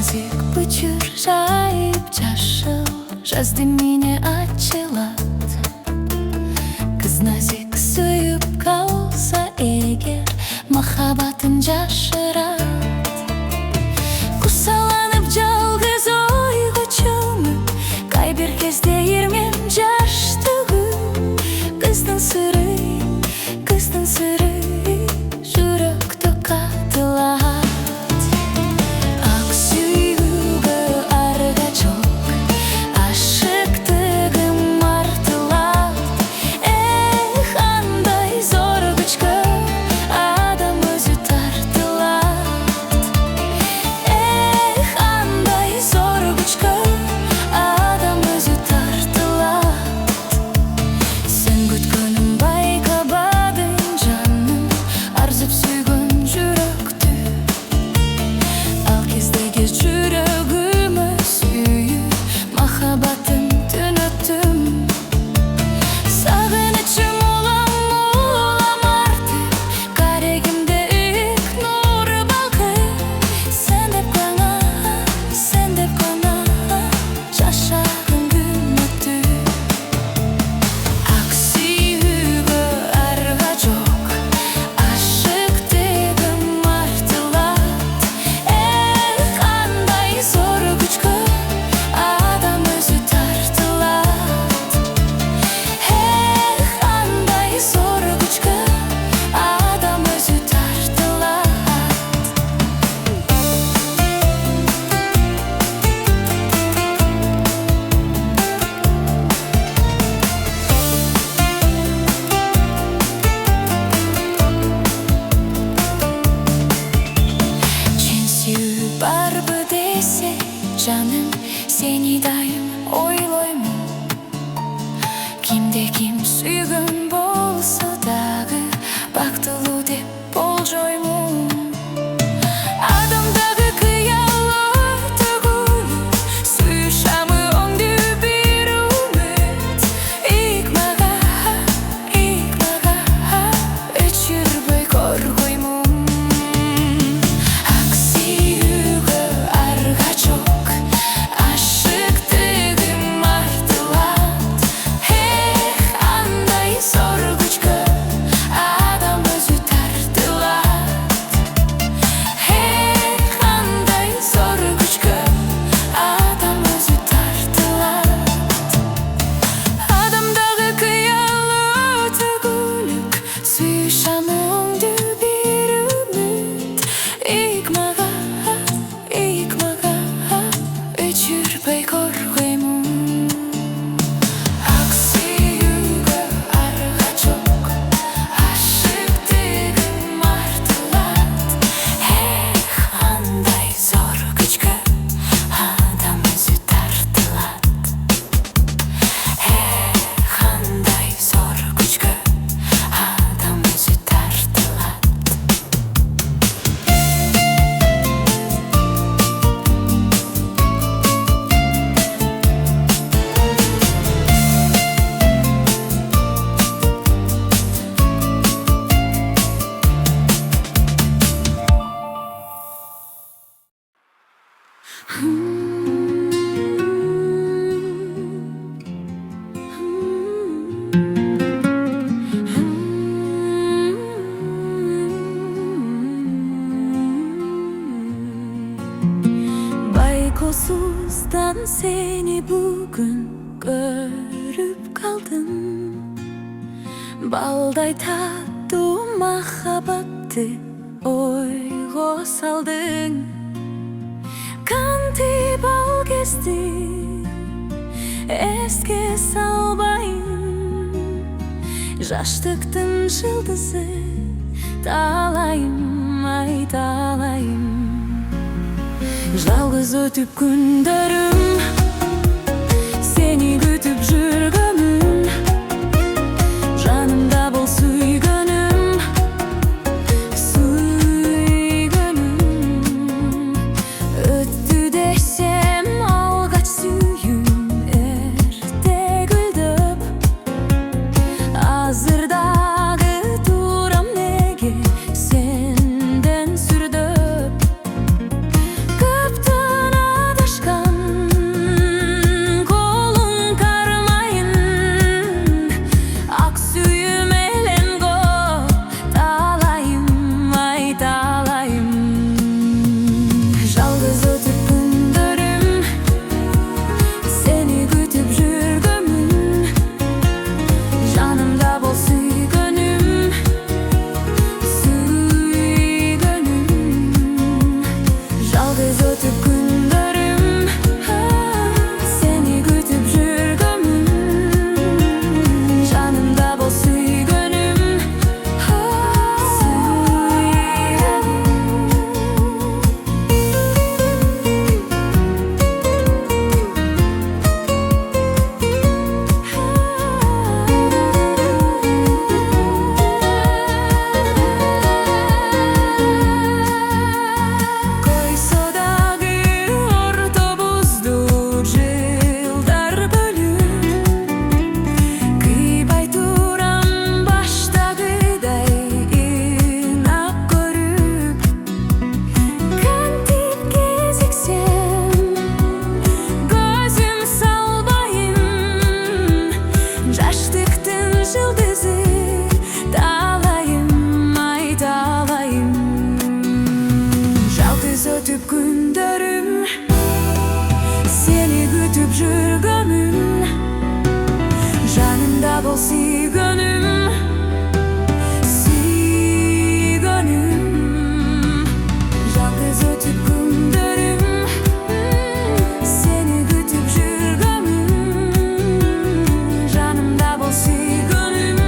Nazik bıçır jayıp jaşıl жазды mine açılat. Kız nazik suyup kalsa eğer mahabatın jaşırat. Kusalanıp жалгыз ойға чөміп кай бир кезде ермен жаштығым. Кыздың сыры жүректі қатылат. Ақ сүйгігі арға жоқ, ашықтығым артылат. Эх, андай зор күшке адам өзі тартылат. Эх, андай зор күшке адам өзі тартылат. Сен күткөнім байқабадың жаным, арзып сүйгөн жүрөктү. Ал кездеги жүрөгүмө сүйүп махабатын түнөттүм. Сагынычым улам артып, карегимде ик нур балкып. Сен деп гана жашаган күн өттү. Ак сүйүүгө арга жок, ашыктыгым артылат. Эх, кандай зор күчкө адам өзү тартылат. Эх, кандай зор күчкө адам өзү тартылат. Сен сүйүп барбы десе жаным, сени дайым ойлоймун. Кимде ким сүйгөн болсо дагы бактылуу деп болжоймун. Адамдагы кыялы түгүл, сүйүшамы оңду бир үмүт. Ик мага өчүрбөй коргоймун. Ак сүйүүгө арга жок, ашыктыгым артылат. Эх, андай зор күчкө адам өзү тартылат. Эх, андай зор күчкө адам өзү тартылат. Адамдагы кыялы түгүлүк, сүйүшамы оңду бир үмүт. Ик мага өчүрбөй коргоймун. Ак сүйүүгө арга жок, ашыктыгым артылат. Эх, андай зор күчкө адам өзү тартылат. Эх, андай зор күчкө адам өзү тартылат. Байкосуздан сени бүгүн көрүп калдым. Балдай таттуу махабатты ойго салдың. Кантип ал кезди эске салбайм. Жаштыктын жылдызы талайым, айталайым. Жалгыз өтүп күндөрүм, сени күтүп жүргөмүн. Жанымда бол сүйгөнүм. Өттү десем алгач сүйүүм эрте гүлдөп. Азыр дагы турам неге сенден сүрдөп. Көптөн Жалғыз өтіп күндерім, сені күтіп жүргенім, жанымда бол сүйгенім, сүйгенім. Жалғыз өтіп күндерім, сені күтіп жүргенім, жанымда бол сүйгенім,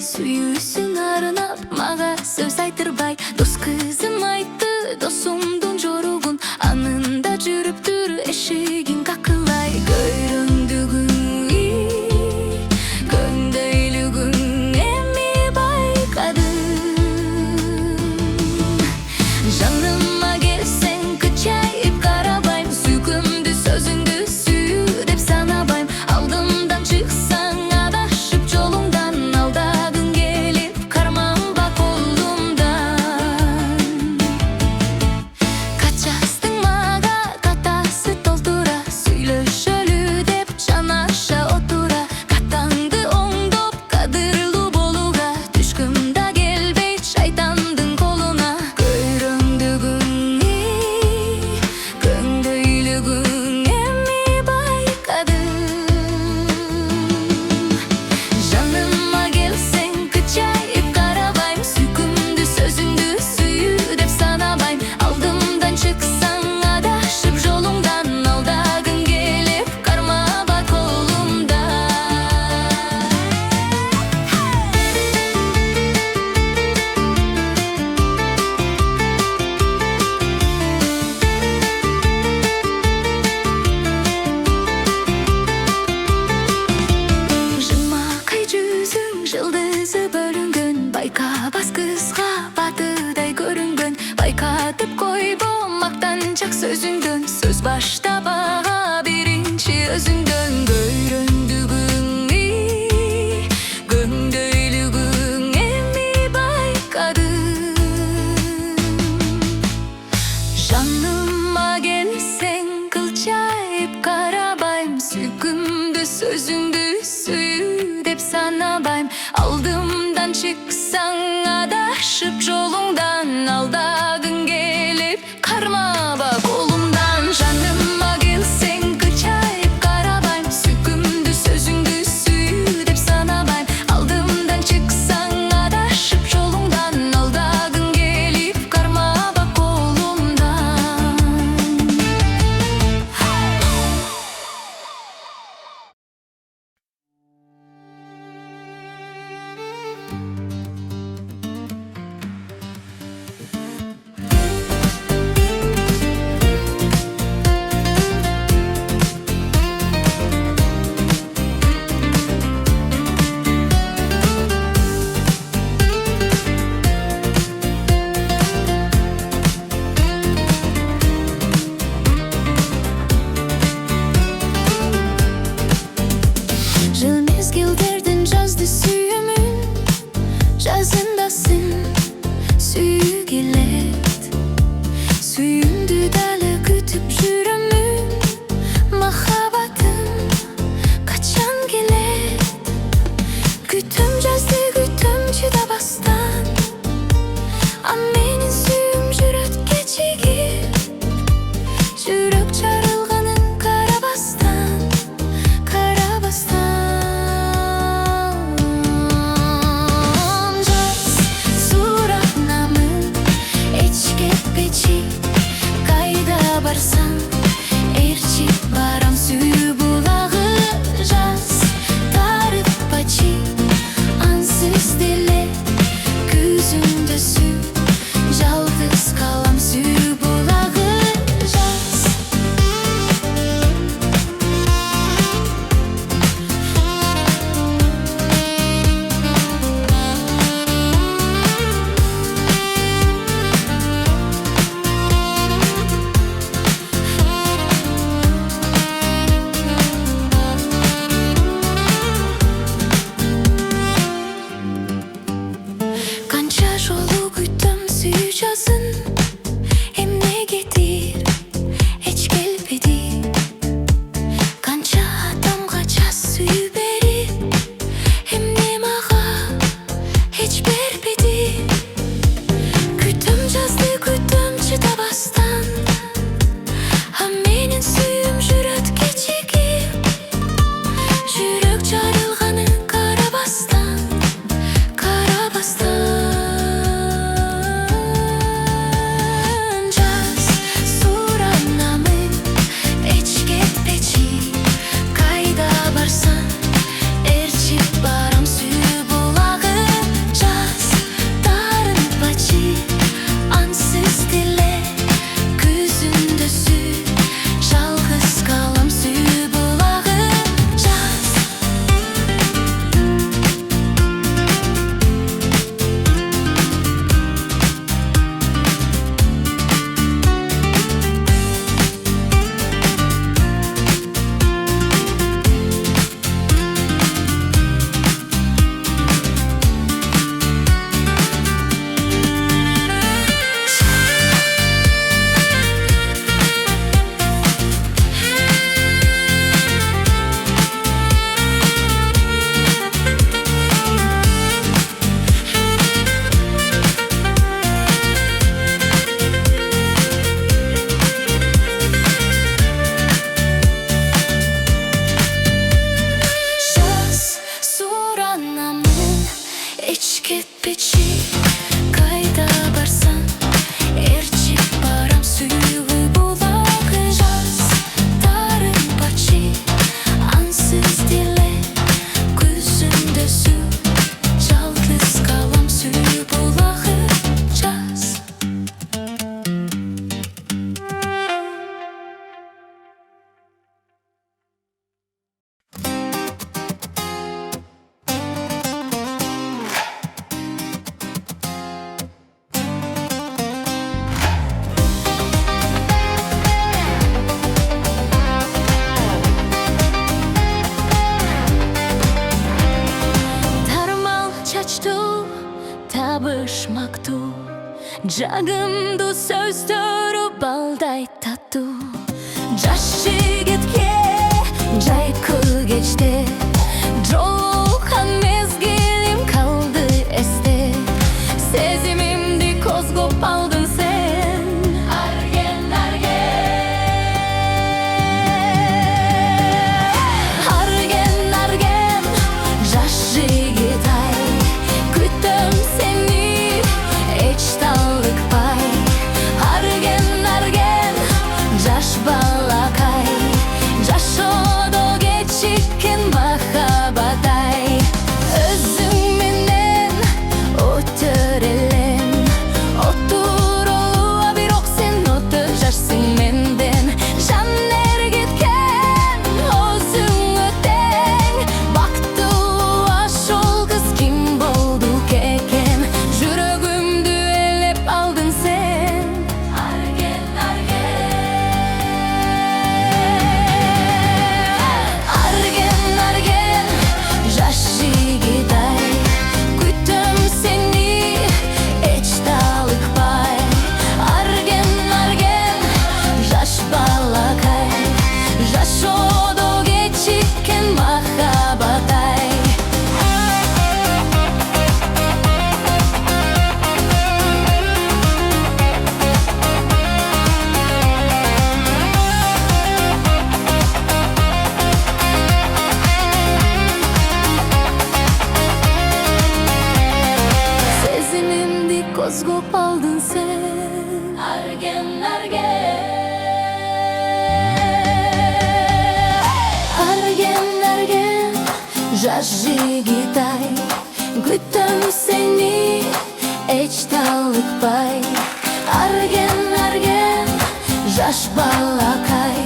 сүйүүсүң арынап, мага сөз айтырбай. Дос кызым айтты, досумдун жоругун, анында жүрүптүр эшигин какылай. Көйрөңдүгүң, көңдөйлүгүң эми байкадым. Жаныма келсең кычайып карабайм, сүйкүмдү сөзүңдү сүйүү деп санабайм. Алдымдан чыксаң адашып жолуңдан, алдагың келип карманба колумдан. Качастың мага катасы толтура, сүйлөшөлү деп жанаша отура. Катаңды оңдоп кадырлуу болууга, түшкүм да келбейт шайтандын колуна. Көйрөңдүгүң, көңдөйлүгүң эми байкадым. Жаныма келсең кычайып карабайм, сүйкүмдү сөзүңдү сүйүү деп санабайм. Алдымдан чыксаң адашып жолуңдан, алдагың келип кармаба колумдан. Жымакай жүзүң жылдызы бөлүнгөн, байкабас кызга батыдай көрүнгөн. Байкатып койбо мактанчак сөзүңдөн, сөз баштабага биринчи өзүңдөн. Көйрөңдүгүң, көңдөйлүгүң эми байкадым. Жаныма келсең кылчайып карабайм, сүйкүмдү сөзүңдү сүйүү деп санабайм. Алдымдан чыксаң адашып жолуңдан, алдагың келип кармаба колумдан. Жаныма келсең кычайып карабайм, сүйкүмдү сөзүңдү сүйүү деп санабайм. Алдымдан чыксаң адашып жолуңдан, алдагың келип кармаба колумдан. Жыл мезгилдердин жазды сүйүүмүн, жазындасың сүйүү келет. Сүйүүңдү далы күтүп жүрөмүн, махаббатым качан келет. Күтөм жазды, күтөм чыдабастан, а менин сүйүүм жүрөт кечигип. Жүрөк жарылганын карабастан, карабастан. Жаз жаз суранамын эч кетпечи кайда барсаң ээрчип барам сүйүү булагы жаз таарынпачы ансыз деле күзүндө жалгыз калам сүйүү булагы жаз эч кетпечи кайда барсаң ээрчип барам сүйүү булагы жаз таарынпачы ансыз деле күзүндө жалгыз калам сүйүү булагы жаз. Табышмактуу жагымдуу сөздөрү балдай таттуу жаш жигитке жайкы кечте жолуккан мезгилим калды эсте сезимимди козгоп алдың сен арген жаш жигит ай күтөм сени эч талыкпай арген жаш балакай жашоодо кечиккен махабат ай өзүң менен өтөр элем отурууга бирок сен өтө жашсың менден жан эргиткен өзүңө тең бактылуу ошол кыз ким болду экен жүрөгүмдү ээлеп алдың сен арген жаш жигит ай күтөм сени эч талыкпай арген жаш балакай жашоодо кечиккен махабат ай сезимимди козгоп алдың сен арген жаш жигит ай күтөм сени эч талыкпай арген жаш балакай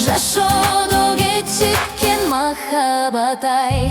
жашоодо кечиккен махабат ай